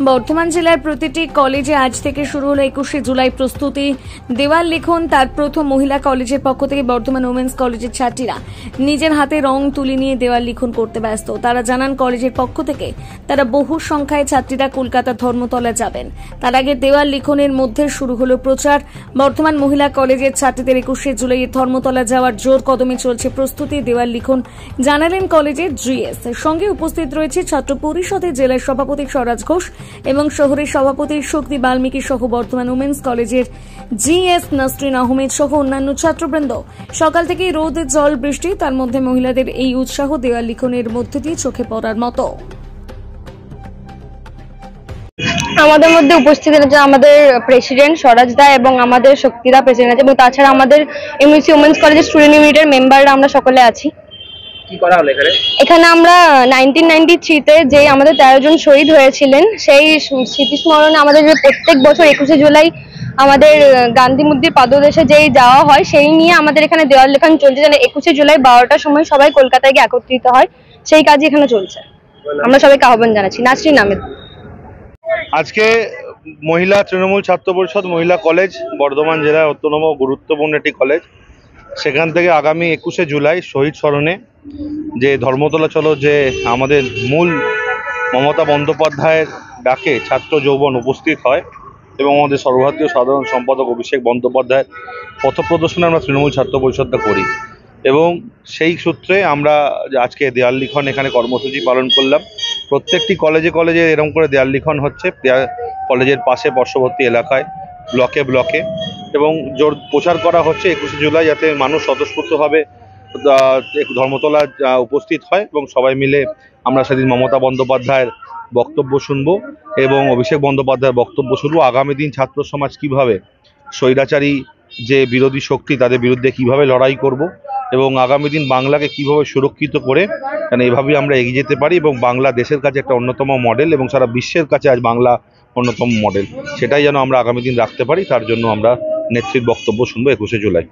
বর্ধমান জেলার প্রতিটি কলেজে আজ থেকে শুরু হলো 21শে জুলাই প্রস্তুতি দেওয়াল লিখন। তার প্রথম মহিলা কলেজের পক্ষ থেকে বর্ধমান উমেন্স কলেজের ছাত্রীরা নিজের হাতে রং তুলি নিয়ে দেওয়াল লিখন করতে ব্যস্ত। তারা জানান কলেজের পক্ষ থেকে তারা বহু সংখ্যায় ছাত্রীরা কলকাতা ধর্মতলা যাবেন। তার আগে দেওয়াল লিখনের মধ্যে শুরু হলো প্রচার। বর্ধমান মহিলা কলেজের ছাত্রীদের 21শে জুলাইয়ের ধর্মতলা যাওয়ার জোর কদমে চলছে প্রস্তুতি। দেওয়াল লিখন জানালেন কলেজের জিএস। সঙ্গে উপস্থিত রয়েছে ছাত্র পরিষদের জেলার সভাপতি স্বরাজ ঘোষ এবং শহরের সভাপতি শক্তি বাল্মীকি সহ বর্ধমান উমেন্স কলেজের জিএস নাসরিন আহমেদ সহ অন্যান্য ছাত্রবৃন্দ। সকাল থেকেই রোদ জল বৃষ্টি, তার মধ্যে মহিলাদের এই উৎসাহ দেওয়াল লিখনের মধ্যে দিয়ে চোখে পড়ার মতো। আমাদের মধ্যে উপস্থিত আছে আমাদের প্রেসিডেন্ট স্বরাজ দা এবং আমাদের শক্তিদা প্রেসিডেন্ট আছে, এবং তাছাড়া আমাদের এমইসি উমেন্স কলেজের স্টুডেন্ট ইউনিটের মেম্বাররা আমরা সকলে আছি। কি করা হলো এখানে আমরা 1993-তে যে আমাদের 13 জন শহীদ হয়েছিলেন সেই স্মৃতি স্মরণে আমাদের যে প্রত্যেক বছর 21শে জুলাই আমাদের গান্ধী মূর্তির পাদদেশে যেই যাওয়া হয় সেই নিয়ে আমাদের এখানে দেওয়াল লেখন চলছে। যেন 21শে জুলাই 12টার সময় সবাই কলকাতায় গিয়ে একত্রিত হয়, সেই কাজই এখানে চলছে। আমরা সবাইকে আহ্বান জানাচ্ছি। নাসরিন আহমেদ। আজকে মহিলা তৃণমূল ছাত্র পরিষদ মহিলা কলেজ বর্ধমান জেলার অন্যতম গুরুত্বপূর্ণ একটি কলেজ। সেখান থেকে আগামী 21শে জুলাই শহীদ স্মরণে যে ধর্মতলা চলো যে আমাদের মূল মমতা বন্দ্যোপাধ্যায়ের ডাকে ছাত্র যৌবন উপস্থিত হয় এবং আমাদের সর্বভারতীয় সাধারণ সম্পাদক অভিষেক বন্দ্যোপাধ্যায়ের পথপ্রদর্শনে আমরা তৃণমূল ছাত্র পরিষদটা করি এবং সেই সূত্রে আমরা আজকে দেয়াল লিখন এখানে কর্মসূচি পালন করলাম। প্রত্যেকটি কলেজে কলেজে এরকম করে দেয়াল লিখন হচ্ছে কলেজের পাশে পার্শ্ববর্তী এলাকায় ব্লকে ব্লকে, এবং জোর প্রচার করা হচ্ছে 21শে জুলাই যাতে মানুষ স্বতঃস্ফূর্তভাবে ধর্মতলা উপস্থিত হয় এবং সবাই মিলে আমরা সেদিন মমতা বন্দ্যোপাধ্যায়ের বক্তব্য শুনবো এবং অভিষেক বন্দ্যোপাধ্যায়ের বক্তব্য শুনবো। আগামী দিন ছাত্র সমাজ কিভাবে স্বৈরাচারী যে বিরোধী শক্তি তাদের বিরুদ্ধে কিভাবে লড়াই করব এবং আগামী দিন বাংলাকে কিভাবে সুরক্ষিত করে কারণ এভাবেই আমরা এগিয়ে যেতে পারি এবং বাংলা দেশের কাছে একটা অন্যতম মডেল এবং সারা বিশ্বের কাছে আজ বাংলা অন্যতম মডেল, সেটাই যেন আমরা আগামী দিন রাখতে পারি। তার জন্য আমরা নেত্রীর বক্তব্য শুনবো 21শে জুলাই।